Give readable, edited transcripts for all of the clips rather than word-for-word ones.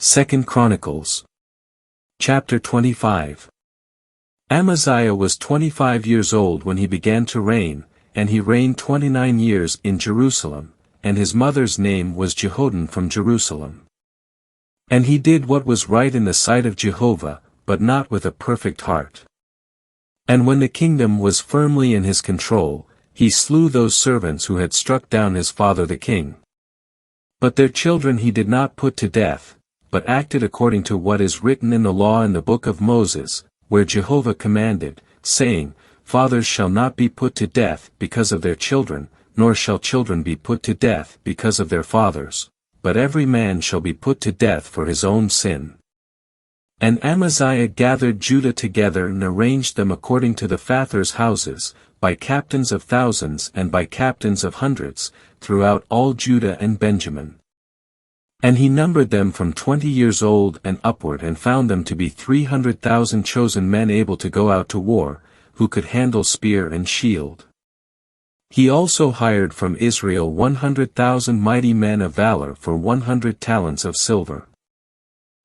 2 Chronicles Chapter 25. Amaziah was 25 years old when he began to reign, and he reigned 29 years in Jerusalem, and his mother's name was Jehoaddan from Jerusalem. And he did what was right in the sight of Jehovah, but not with a perfect heart. And when the kingdom was firmly in his control, he slew those servants who had struck down his father the king. But their children he did not put to death, but acted according to what is written in the law in the book of Moses, where Jehovah commanded, saying, Fathers shall not be put to death because of their children, nor shall children be put to death because of their fathers, but every man shall be put to death for his own sin. And Amaziah gathered Judah together and arranged them according to the fathers' houses, by captains of thousands and by captains of hundreds, throughout all Judah and Benjamin. And he numbered them from 20 years old and upward and found them to be 300,000 chosen men able to go out to war, who could handle spear and shield. He also hired from Israel 100,000 mighty men of valor for 100 talents of silver.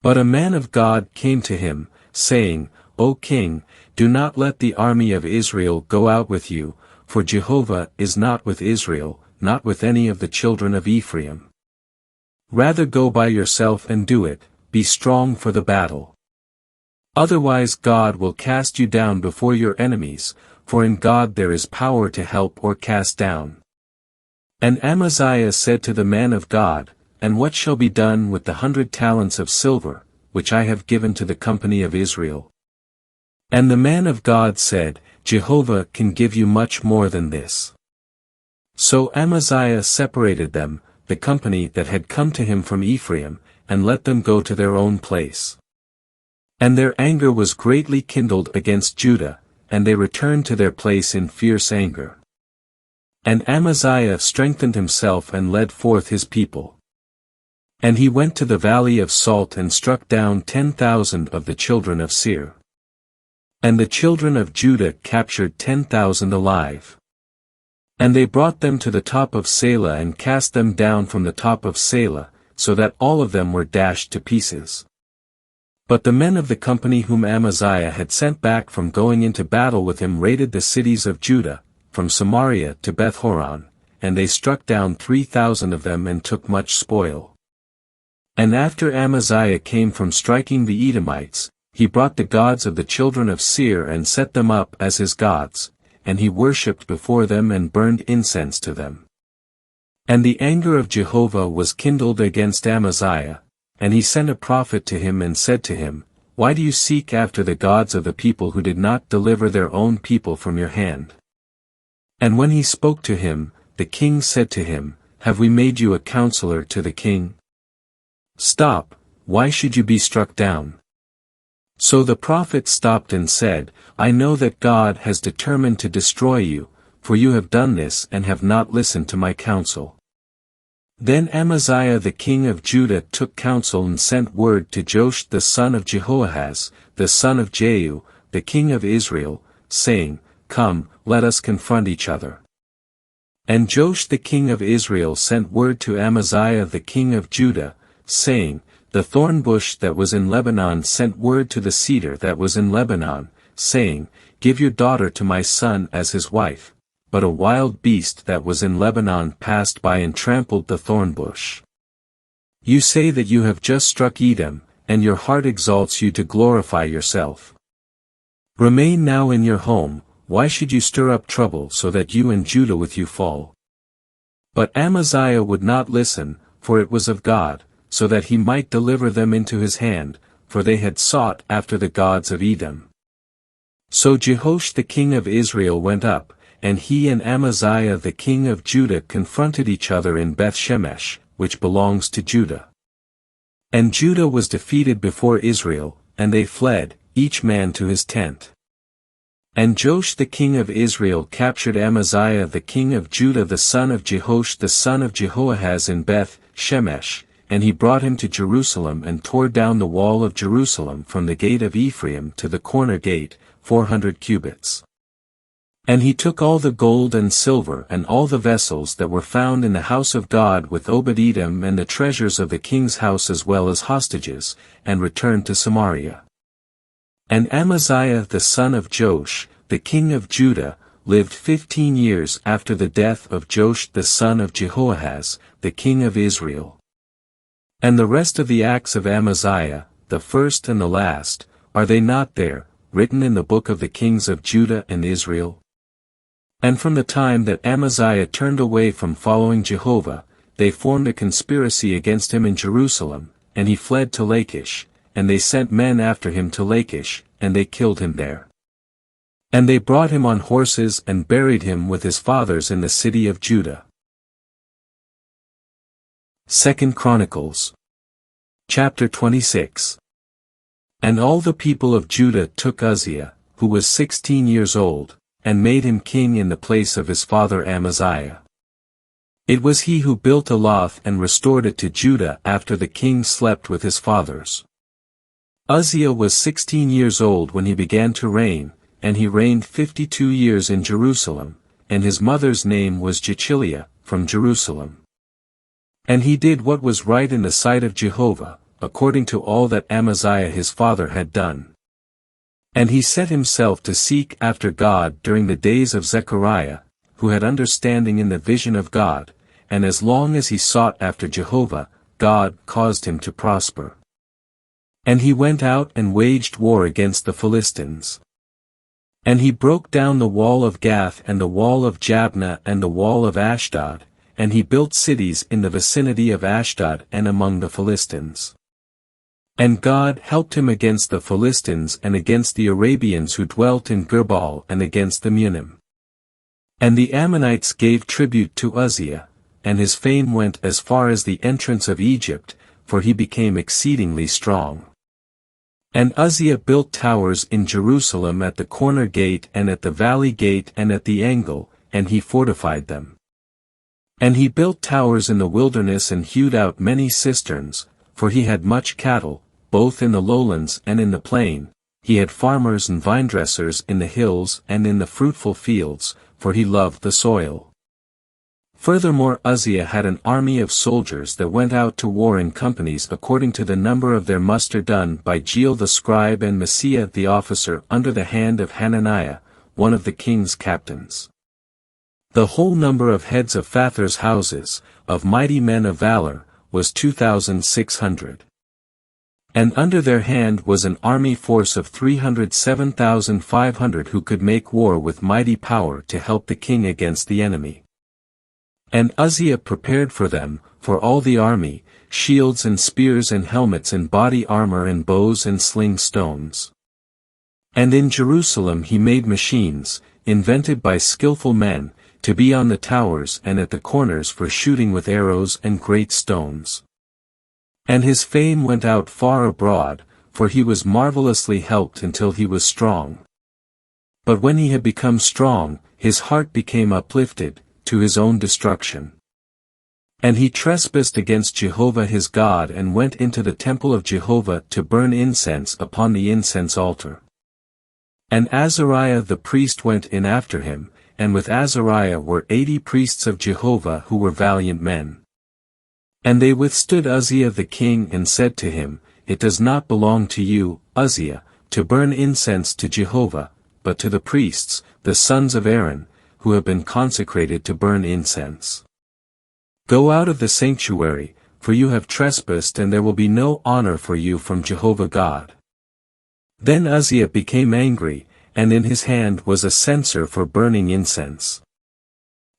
But a man of God came to him, saying, O king, do not let the army of Israel go out with you, for Jehovah is not with Israel, not with any of the children of Ephraim. Rather go by yourself and do it, be strong for the battle. Otherwise God will cast you down before your enemies, for in God there is power to help or cast down. And Amaziah said to the man of God, And what shall be done with the 100 talents of silver, which I have given to the company of Israel? And the man of God said, Jehovah can give you much more than this. So Amaziah separated them, the company that had come to him from Ephraim, and let them go to their own place. And their anger was greatly kindled against Judah, and they returned to their place in fierce anger. And Amaziah strengthened himself and led forth his people. And he went to the valley of Salt and struck down 10,000 of the children of Seir. And the children of Judah captured 10,000 alive. And they brought them to the top of Selah and cast them down from the top of Selah, so that all of them were dashed to pieces. But the men of the company whom Amaziah had sent back from going into battle with him raided the cities of Judah, from Samaria to Beth-horon, and they struck down 3,000 of them and took much spoil. And after Amaziah came from striking the Edomites, he brought the gods of the children of Seir and set them up as his gods, and he worshipped before them and burned incense to them. And the anger of Jehovah was kindled against Amaziah, and he sent a prophet to him and said to him, Why do you seek after the gods of the people who did not deliver their own people from your hand? And when he spoke to him, the king said to him, Have we made you a counselor to the king? Stop, why should you be struck down? So the prophet stopped and said, I know that God has determined to destroy you, for you have done this and have not listened to my counsel. Then Amaziah the king of Judah took counsel and sent word to Joash the son of Jehoahaz, the son of Jehu, the king of Israel, saying, Come, let us confront each other. And Joash the king of Israel sent word to Amaziah the king of Judah, saying, The thorn bush that was in Lebanon sent word to the cedar that was in Lebanon, saying, Give your daughter to my son as his wife. But a wild beast that was in Lebanon passed by and trampled the thorn bush. You say that you have just struck Edom, and your heart exalts you to glorify yourself. Remain now in your home, why should you stir up trouble so that you and Judah with you fall? But Amaziah would not listen, for it was of God, so that he might deliver them into his hand, for they had sought after the gods of Edom. So Jehoash the king of Israel went up, and he and Amaziah the king of Judah confronted each other in Beth-shemesh, which belongs to Judah. And Judah was defeated before Israel, and they fled, each man to his tent. And Joash the king of Israel captured Amaziah the king of Judah the son of Jehoash the son of Jehoahaz in Beth-shemesh, and he brought him to Jerusalem and tore down the wall of Jerusalem from the gate of Ephraim to the corner gate, 400 cubits. And he took all the gold and silver and all the vessels that were found in the house of God with Obed-Edom and the treasures of the king's house as well as hostages, and returned to Samaria. And Amaziah the son of Joash, the king of Judah, lived 15 years after the death of Joash the son of Jehoahaz, the king of Israel. And the rest of the acts of Amaziah, the first and the last, are they not there, written in the book of the kings of Judah and Israel? And from the time that Amaziah turned away from following Jehovah, they formed a conspiracy against him in Jerusalem, and he fled to Lachish, and they sent men after him to Lachish, and they killed him there. And they brought him on horses and buried him with his fathers in the city of Judah. 2 Chronicles Chapter 26. And all the people of Judah took Uzziah, who was 16 years old, and made him king in the place of his father Amaziah. It was he who built Elath and restored it to Judah after the king slept with his fathers. Uzziah was 16 years old when he began to reign, and he reigned 52 years in Jerusalem, and his mother's name was Jechiliah, from Jerusalem. And he did what was right in the sight of Jehovah, according to all that Amaziah his father had done. And he set himself to seek after God during the days of Zechariah, who had understanding in the vision of God, and as long as he sought after Jehovah, God caused him to prosper. And he went out and waged war against the Philistines. And he broke down the wall of Gath and the wall of Jabneh and the wall of Ashdod, and he built cities in the vicinity of Ashdod and among the Philistines. And God helped him against the Philistines and against the Arabians who dwelt in Girbal and against the Munim. And the Ammonites gave tribute to Uzziah, and his fame went as far as the entrance of Egypt, for he became exceedingly strong. And Uzziah built towers in Jerusalem at the corner gate and at the valley gate and at the angle, and he fortified them. And he built towers in the wilderness and hewed out many cisterns, for he had much cattle, both in the lowlands and in the plain, he had farmers and vinedressers in the hills and in the fruitful fields, for he loved the soil. Furthermore Uzziah had an army of soldiers that went out to war in companies according to the number of their muster done by Jeiel the scribe and Maaseiah the officer under the hand of Hananiah, one of the king's captains. The whole number of heads of Phather's houses, of mighty men of valor, was 2,600. And under their hand was an army force of 307,500 who could make war with mighty power to help the king against the enemy. And Uzziah prepared for them, for all the army, shields and spears and helmets and body armor and bows and sling stones. And in Jerusalem he made machines, invented by skillful men, to be on the towers and at the corners for shooting with arrows and great stones. And his fame went out far abroad, for he was marvelously helped until he was strong. But when he had become strong, his heart became uplifted, to his own destruction. And he trespassed against Jehovah his God and went into the temple of Jehovah to burn incense upon the incense altar. And Azariah the priest went in after him, and with Azariah were 80 priests of Jehovah who were valiant men. And they withstood Uzziah the king and said to him, It does not belong to you, Uzziah, to burn incense to Jehovah, but to the priests, the sons of Aaron, who have been consecrated to burn incense. Go out of the sanctuary, for you have trespassed and there will be no honor for you from Jehovah God. Then Uzziah became angry, and in his hand was a censer for burning incense.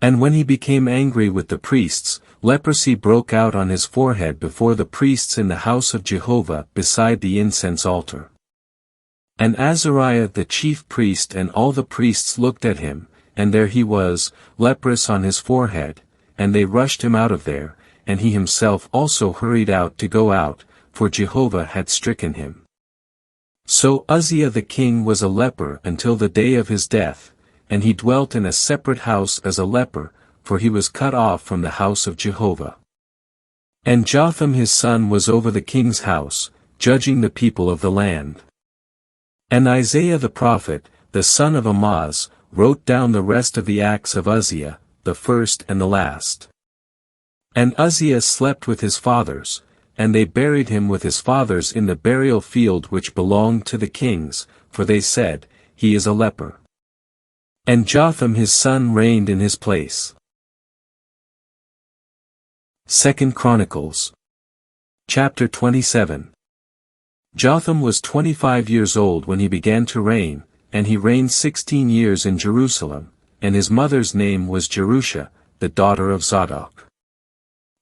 And when he became angry with the priests, leprosy broke out on his forehead before the priests in the house of Jehovah beside the incense altar. And Azariah the chief priest and all the priests looked at him, and there he was, leprous on his forehead, and they rushed him out of there, and he himself also hurried out to go out, for Jehovah had stricken him. So Uzziah the king was a leper until the day of his death, and he dwelt in a separate house as a leper, for he was cut off from the house of Jehovah. And Jotham his son was over the king's house, judging the people of the land. And Isaiah the prophet, the son of Amoz, wrote down the rest of the acts of Uzziah, the first and the last. And Uzziah slept with his fathers, and they buried him with his fathers in the burial field which belonged to the kings, for they said, He is a leper. And Jotham his son reigned in his place. 2 Chronicles Chapter 27. Jotham was 25 years old when he began to reign, and he reigned 16 years in Jerusalem, and his mother's name was Jerusha, the daughter of Zadok.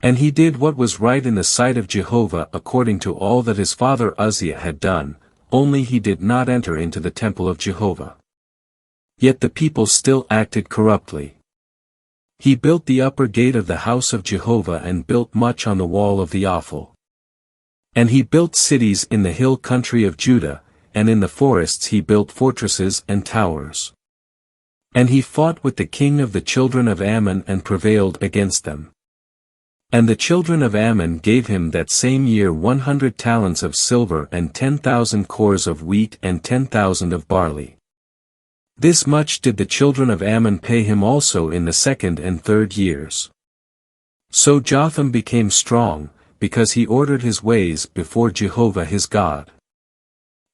And he did what was right in the sight of Jehovah according to all that his father Uzziah had done, only he did not enter into the temple of Jehovah. Yet the people still acted corruptly. He built the upper gate of the house of Jehovah and built much on the wall of the offal. And he built cities in the hill country of Judah, and in the forests he built fortresses and towers. And he fought with the king of the children of Ammon and prevailed against them. And the children of Ammon gave him that same year 100 talents of silver and 10,000 cores of wheat and 10,000 of barley. This much did the children of Ammon pay him also in the 2nd and 3rd years. So Jotham became strong, because he ordered his ways before Jehovah his God.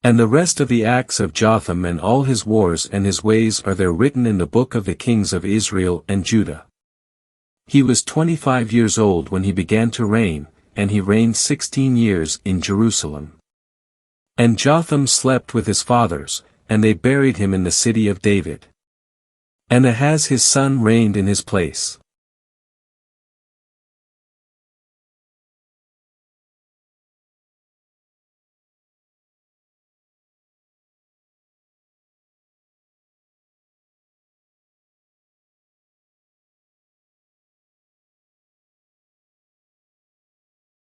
And the rest of the acts of Jotham and all his wars and his ways are there written in the book of the kings of Israel and Judah. He was 25 years old when he began to reign, and he reigned 16 years in Jerusalem. And Jotham slept with his fathers, and they buried him in the city of David. And Ahaz his son reigned in his place.